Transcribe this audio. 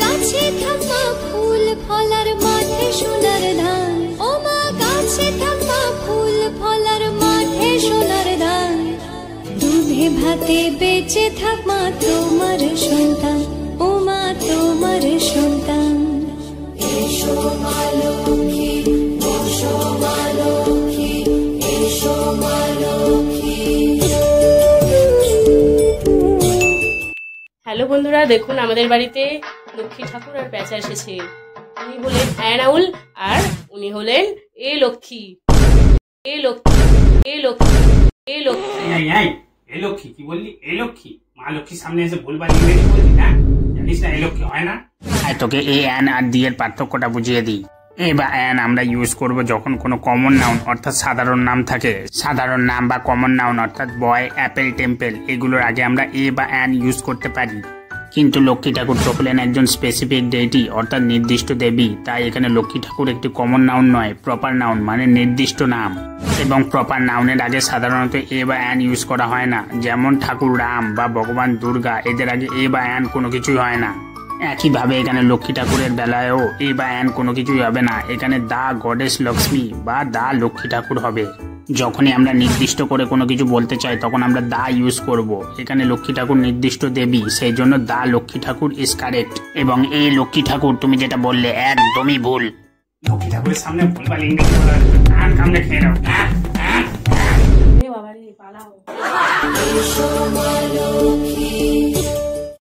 গাছে থাকা ফুল ফলার মাঠে সোনার ধান, ও মা গাছে থাকা ফুল ফলার মাঠে সোনার ধান, দুধে ভাতে বেঁচে থাক মা তোমার সন্তান, ও মা তোমার সন্তান। এসো মা লক্ষ্মী, এসো মা লক্ষ্মী, এসো মা লক্ষ্মী। হ্যালো বন্ধুরা, দেখুন আমাদের বাড়িতে লক্ষ্মী ঠাকুর আর পেঁচা এসেছে। উনি হলেন আয়নাউল আর উনি হলেন এ লক্ষ্মী। এ লক্ষ্মী, এ লক্ষ্মী, এ লক্ষ্মী। এ লক্ষ্মী কি বললি? এ লক্ষ্মী মা লক্ষ্মীর সামনে এসে ভুলবার ইংরেজি বললি না? জানিস না এ লক্ষ্মী হয় না? তোকে এ অ্যান আর ডি এর পার্থক্যটা বুঝিয়ে দিই। এ বা অ্যান আমরা ইউজ করব যখন কোনো কমন নাউন অর্থাৎ সাধারণ নাম থাকে। সাধারণ নাম বা কমন নাউন অর্থাৎ বয়, অ্যাপেল, টেম্পেল এগুলোর আগে আমরা এ বা অ্যান ইউজ করতে পারি। কিন্তু লক্ষ্মী ঠাকুর তো হলেন একজন স্পেসিফিক ডেইটি অর্থাৎ নির্দিষ্ট দেবী, তাই এখানে লক্ষ্মী ঠাকুর একটি কমন নাউন নয়, প্রপার নাউন মানে নির্দিষ্ট নাম। এবং প্রপার নাউনের আগে সাধারণত এ বা অ্যান ইউজ করা হয় না। যেমন ঠাকুর রাম বা ভগবান দুর্গা, এদের আগে এ বা অ্যান কোনো কিছুই হয় না। একইভাবে এখানে লক্ষ্মী ঠাকুরের বেলায়ও এ বা অ্যান কোনো কিছুই হবে না। এখানে দা গডেস লক্ষ্মী বা দা লক্ষ্মী ঠাকুর হবে। যখনই আমরা নির্দিষ্ট করে কোনো কিছু বলতে চাই তখন আমরা দা ইউজ করব। এখানে লক্ষ্মী ঠাকুর নির্দিষ্ট দেবী, সেই জন্য দা লক্ষ্মী ঠাকুর ইজ কারেক্ট। এবং এই লক্ষ্মী ঠাকুর তুমি যেটা বললে একদমই ভুল। লক্ষ্মী ঠাকুরের সামনে ভুলভাল ইংরেজি বলার কান কামড়ে খেয়ে নাও। বাবা রে, পালাও।